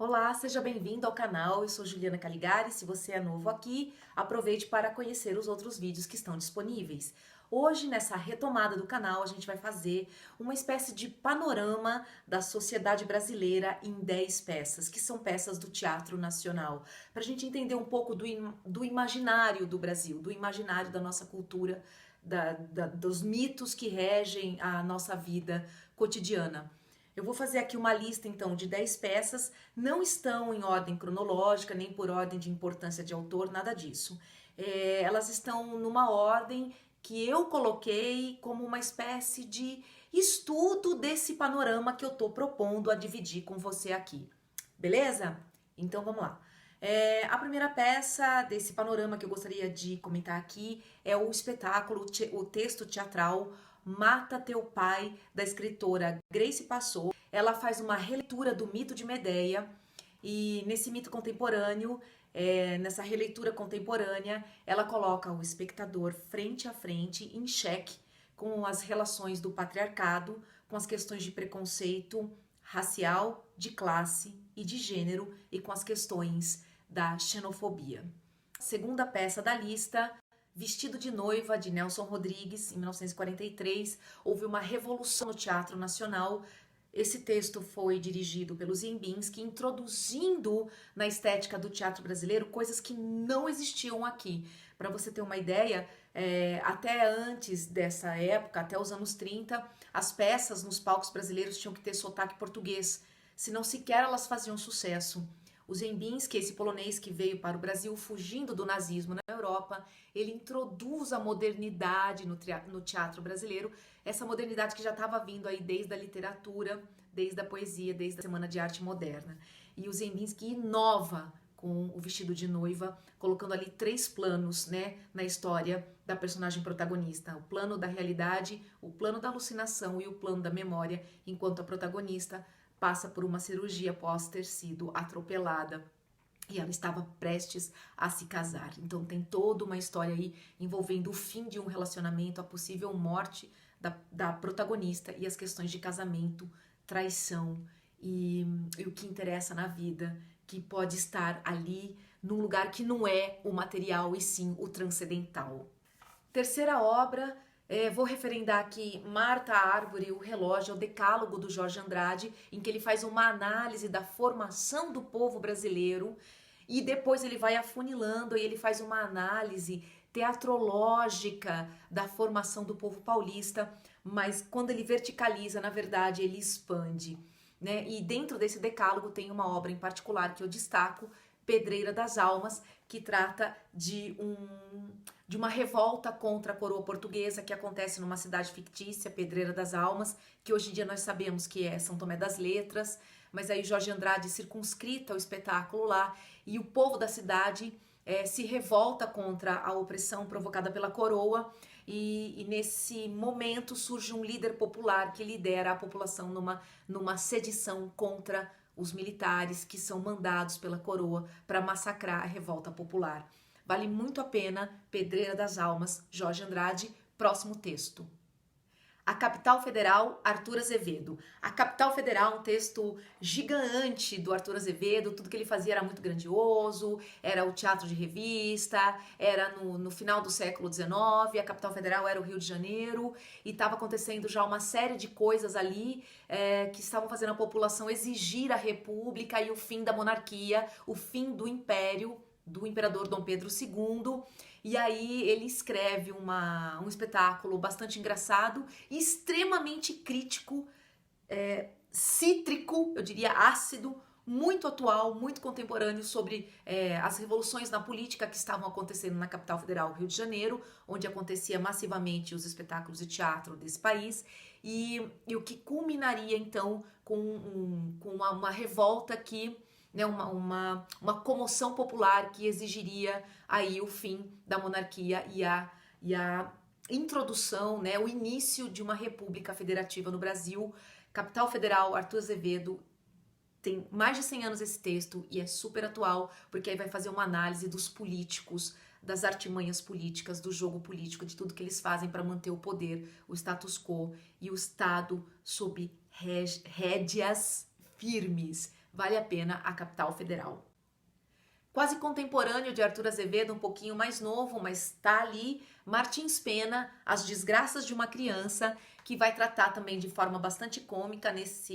Olá, seja bem-vindo ao canal. Eu sou Juliana Caligari. Se você é novo aqui, aproveite para conhecer os outros vídeos que estão disponíveis. Hoje, nessa retomada do canal, a gente vai fazer uma espécie de panorama da sociedade brasileira em 10 peças, que são peças do Teatro Nacional, para a gente entender um pouco do imaginário do Brasil, do imaginário da nossa cultura, dos mitos que regem a nossa vida cotidiana. Eu vou fazer aqui uma lista então de 10 peças, não estão em ordem cronológica, nem por ordem de importância de autor, nada disso. Elas estão numa ordem que eu coloquei como uma espécie de estudo desse panorama que eu estou propondo a dividir com você aqui. Beleza? Então vamos lá. A primeira peça desse panorama que eu gostaria de comentar aqui é o espetáculo, o texto teatral Mata Teu Pai, da escritora Grace Passou. Ela faz uma releitura do mito de Medeia e nesse mito contemporâneo, nessa releitura contemporânea, ela coloca o espectador frente a frente, em xeque, com as relações do patriarcado, com as questões de preconceito racial, de classe e de gênero e com as questões da xenofobia. Segunda peça da lista, Vestido de Noiva, de Nelson Rodrigues, em 1943, houve uma revolução no Teatro Nacional. Esse texto foi dirigido pelo Ziembinski, introduzindo na estética do teatro brasileiro coisas que não existiam aqui. Para você ter uma ideia, até antes dessa época, até os anos 30, as peças nos palcos brasileiros tinham que ter sotaque português, senão sequer elas faziam sucesso. O Ziembinski, esse polonês que veio para o Brasil fugindo do nazismo na Europa, ele introduz a modernidade no teatro brasileiro, essa modernidade que já estava vindo aí desde a literatura, desde a poesia, desde a Semana de Arte Moderna. E o Ziembinski inova com o Vestido de Noiva, colocando ali 3 planos, né, na história da personagem protagonista. O plano da realidade, o plano da alucinação e o plano da memória, enquanto a protagonista passa por uma cirurgia após ter sido atropelada e ela estava prestes a se casar. Então tem toda uma história aí envolvendo o fim de um relacionamento, a possível morte da protagonista e as questões de casamento, traição e o que interessa na vida, que pode estar ali num lugar que não é o material e sim o transcendental. Terceira obra, vou referendar aqui Marta Árvore e o Relógio, é o Decálogo do Jorge Andrade, em que ele faz uma análise da formação do povo brasileiro e depois ele vai afunilando e ele faz uma análise teatrológica da formação do povo paulista, mas quando ele verticaliza, na verdade, ele expande, né? E dentro desse decálogo tem uma obra em particular que eu destaco, Pedreira das Almas, que trata de uma revolta contra a coroa portuguesa que acontece numa cidade fictícia, Pedreira das Almas, que hoje em dia nós sabemos que é São Tomé das Letras, mas aí Jorge Andrade circunscrita o espetáculo lá e o povo da cidade se revolta contra a opressão provocada pela coroa e nesse momento surge um líder popular que lidera a população numa sedição contra os militares que são mandados pela coroa para massacrar a revolta popular. Vale muito a pena, Pedreira das Almas, Jorge Andrade. Próximo texto. A Capital Federal, Arthur Azevedo. A Capital Federal, um texto gigante do Arthur Azevedo, tudo que ele fazia era muito grandioso, era o teatro de revista, era no final do século XIX, a Capital Federal era o Rio de Janeiro, e estava acontecendo já uma série de coisas ali que estavam fazendo a população exigir a república e o fim da monarquia, o fim do império, do imperador Dom Pedro II, e aí ele escreve um espetáculo bastante engraçado e extremamente crítico, cítrico, eu diria ácido, muito atual, muito contemporâneo sobre as revoluções na política que estavam acontecendo na capital federal, Rio de Janeiro, onde acontecia massivamente os espetáculos de teatro desse país, e o que culminaria então com uma revolta que né, uma comoção popular que exigiria aí o fim da monarquia e a introdução, né, o início de uma república federativa no Brasil. Capital Federal, Arthur Azevedo, tem mais de 100 anos esse texto e é super atual, porque aí vai fazer uma análise dos políticos, das artimanhas políticas, do jogo político, de tudo que eles fazem para manter o poder, o status quo e o Estado sob rédeas firmes, Vale a pena a Capital Federal. Quase contemporâneo de Arthur Azevedo, um pouquinho mais novo, mas tá ali, Martins Pena, As Desgraças de uma Criança, que vai tratar também de forma bastante cômica nessa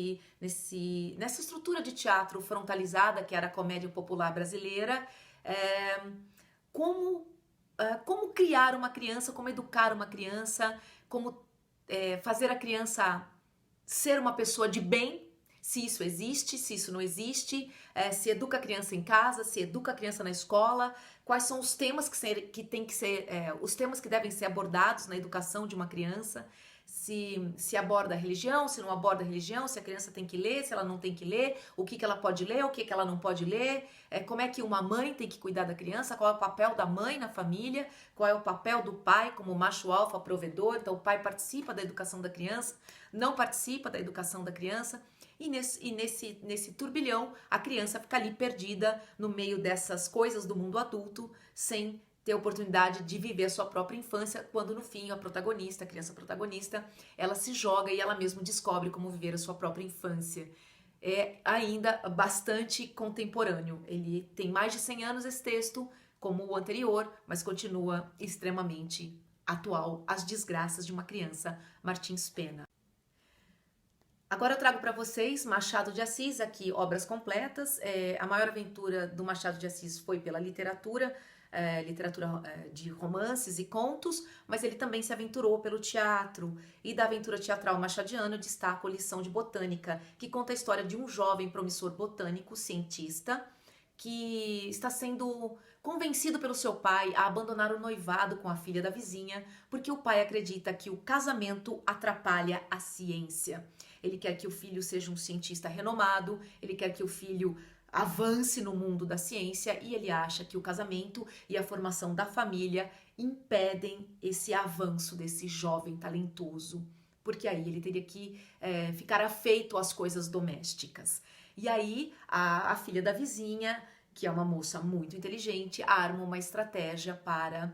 estrutura de teatro frontalizada, que era a comédia popular brasileira, como criar uma criança, como educar uma criança, como fazer a criança ser uma pessoa de bem, se isso existe, se isso não existe, se educa a criança em casa, se educa a criança na escola, quais são os temas que tem que ser, os temas que devem ser abordados na educação de uma criança, se aborda a religião, se não aborda a religião, se a criança tem que ler, se ela não tem que ler, o que ela pode ler, o que ela não pode ler, como é que uma mãe tem que cuidar da criança, qual é o papel da mãe na família, qual é o papel do pai como macho alfa provedor, então o pai participa da educação da criança, não participa da educação da criança, e nesse turbilhão a criança fica ali perdida no meio dessas coisas do mundo adulto, sem ter a oportunidade de viver a sua própria infância, quando no fim a protagonista, a criança protagonista, ela se joga e ela mesma descobre como viver a sua própria infância. É ainda bastante contemporâneo. Ele tem mais de 100 anos esse texto, como o anterior, mas continua extremamente atual. As Desgraças de uma Criança, Martins Pena. Agora eu trago para vocês Machado de Assis, aqui obras completas. A maior aventura do Machado de Assis foi pela literatura de romances e contos, mas ele também se aventurou pelo teatro. E da aventura teatral machadiana eu destaco Lição de Botânica, que conta a história de um jovem promissor botânico, cientista, que está sendo convencido pelo seu pai a abandonar o noivado com a filha da vizinha, porque o pai acredita que o casamento atrapalha a ciência. Ele quer que o filho seja um cientista renomado, ele quer que o filho avance no mundo da ciência e ele acha que o casamento e a formação da família impedem esse avanço desse jovem talentoso, porque aí ele teria que ficar afeito às coisas domésticas. E aí a filha da vizinha, que é uma moça muito inteligente, arma uma estratégia para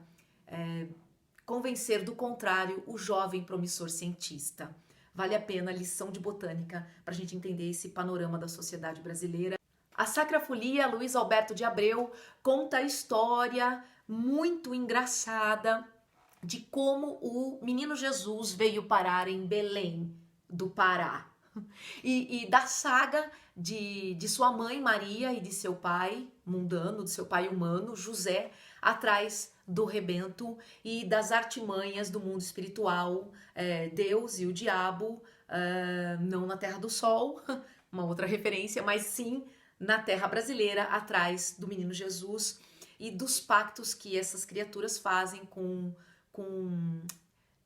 convencer do contrário o jovem promissor cientista. Vale a pena a Lição de Botânica para a gente entender esse panorama da sociedade brasileira. A Sacra Folia, Luiz Alberto de Abreu, conta a história muito engraçada de como o menino Jesus veio parar em Belém do Pará. E da saga de sua mãe Maria e de seu pai mundano, de seu pai humano, José, atrás do rebento e das artimanhas do mundo espiritual, Deus e o diabo, não na Terra do Sol, uma outra referência, mas sim na terra brasileira, atrás do menino Jesus e dos pactos que essas criaturas fazem com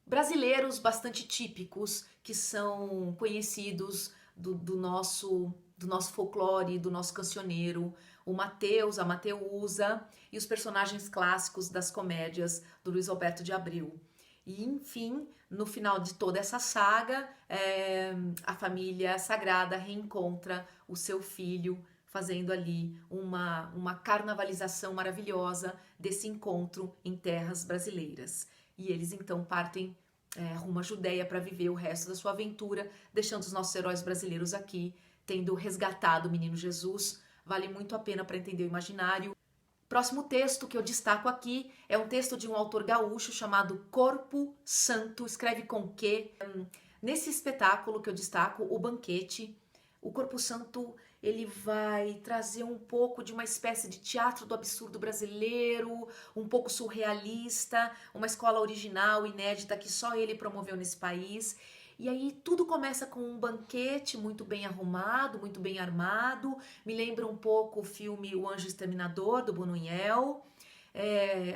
brasileiros bastante típicos, que são conhecidos do nosso folclore, do nosso cancioneiro, o Mateus, a Mateusa e os personagens clássicos das comédias do Luiz Alberto de Abreu. E, enfim, no final de toda essa saga, a família sagrada reencontra o seu filho, fazendo ali uma carnavalização maravilhosa desse encontro em terras brasileiras. E eles então partem rumo à Judéia para viver o resto da sua aventura, deixando os nossos heróis brasileiros aqui, tendo resgatado o menino Jesus. Vale muito a pena para entender o imaginário. Próximo texto que eu destaco aqui é um texto de um autor gaúcho chamado Corpo Santo, escreve com Q. Nesse espetáculo que eu destaco, O Banquete, o Corpo Santo ele vai trazer um pouco de uma espécie de teatro do absurdo brasileiro, um pouco surrealista, uma escola original, inédita, que só ele promoveu nesse país. E aí tudo começa com um banquete muito bem arrumado, muito bem armado. Me lembra um pouco o filme O Anjo Exterminador, do Buñuel.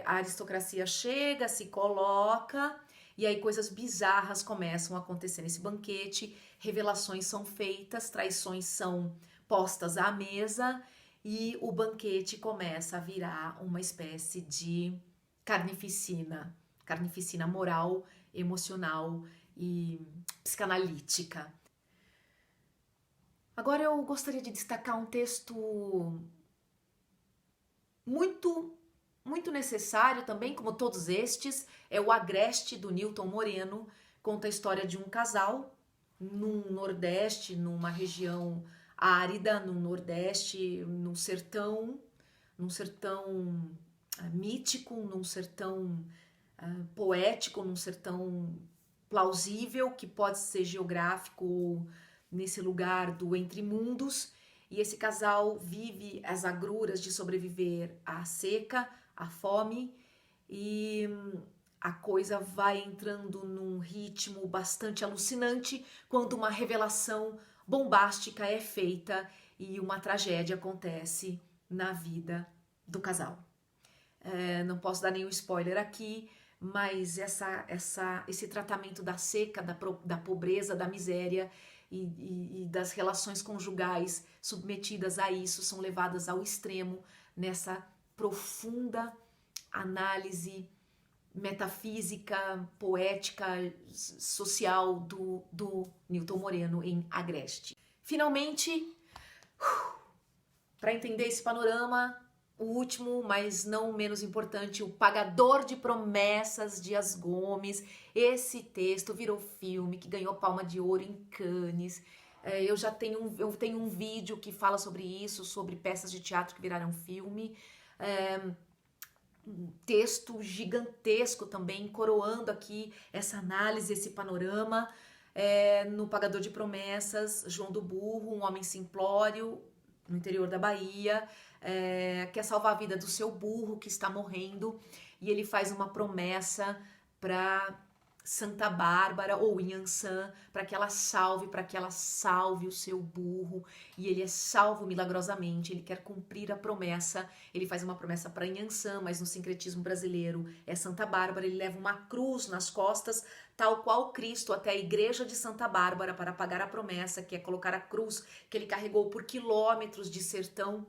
A aristocracia chega, se coloca, e aí coisas bizarras começam a acontecer nesse banquete. Revelações são feitas, traições são postas à mesa, e o banquete começa a virar uma espécie de carnificina moral, emocional e psicanalítica. Agora eu gostaria de destacar um texto muito necessário também, como todos estes, é o Agreste, do Nilton Moreno. Conta a história de um casal no Nordeste, numa região árida, no Nordeste, num sertão mítico, num sertão poético, num sertão plausível, que pode ser geográfico, nesse lugar do entre mundos. E esse casal vive as agruras de sobreviver à seca, à fome, e a coisa vai entrando num ritmo bastante alucinante quando uma revelação bombástica é feita e uma tragédia acontece na vida do casal. Não posso dar nenhum spoiler aqui, mas esse tratamento da seca, da pobreza, da miséria e das relações conjugais submetidas a isso são levadas ao extremo nessa profunda análise metafísica, poética, social do Newton Moreno em Agreste. Finalmente, para entender esse panorama, o último, mas não menos importante, O Pagador de Promessas, Dias Gomes. Esse texto virou filme, que ganhou Palma de Ouro em Cannes. Eu tenho um vídeo que fala sobre isso, sobre peças de teatro que viraram filme. Um texto gigantesco também, coroando aqui essa análise, esse panorama. No Pagador de Promessas, João do Burro, um homem simplório, no interior da Bahia, quer salvar a vida do seu burro que está morrendo, e ele faz uma promessa para Santa Bárbara ou Inhansã, para que ela salve o seu burro, e ele é salvo milagrosamente. Ele quer cumprir a promessa, ele faz uma promessa para Inhansã, mas no sincretismo brasileiro é Santa Bárbara. Ele leva uma cruz nas costas, tal qual Cristo, até a igreja de Santa Bárbara para pagar a promessa, que é colocar a cruz que ele carregou por quilômetros de sertão.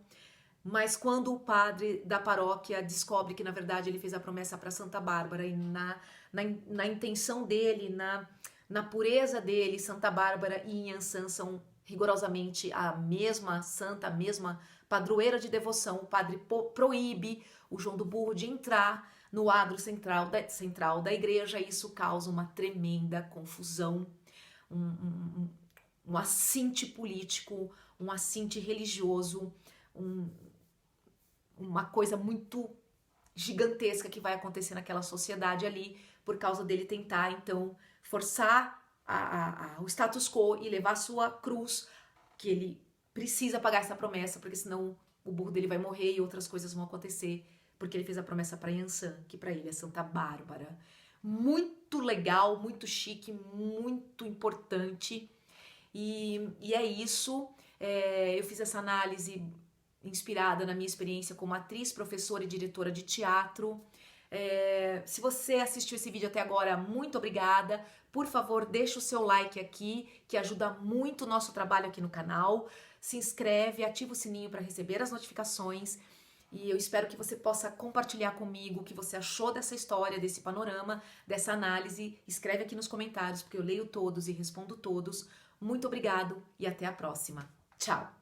Mas quando o padre da paróquia descobre que na verdade ele fez a promessa para Santa Bárbara, e na intenção dele, na pureza dele, Santa Bárbara e Inhansã são rigorosamente a mesma santa, a mesma padroeira de devoção, o padre proíbe o João do Burro de entrar no adro central da igreja, e isso causa uma tremenda confusão, um assinte político, um assinte religioso, uma coisa muito gigantesca que vai acontecer naquela sociedade ali, por causa dele tentar, então, forçar o status quo e levar a sua cruz, que ele precisa pagar essa promessa, porque senão o burro dele vai morrer e outras coisas vão acontecer, porque ele fez a promessa para Inhansã, que para ele é Santa Bárbara. Muito legal, muito chique, muito importante, e é isso. Eu fiz essa análise inspirada na minha experiência como atriz, professora e diretora de teatro. Se você assistiu esse vídeo até agora, muito obrigada. Por favor, deixa o seu like aqui, que ajuda muito o nosso trabalho aqui no canal. Se inscreve, ativa o sininho para receber as notificações. E eu espero que você possa compartilhar comigo o que você achou dessa história, desse panorama, dessa análise. Escreve aqui nos comentários, porque eu leio todos e respondo todos. Muito obrigado e até a próxima. Tchau!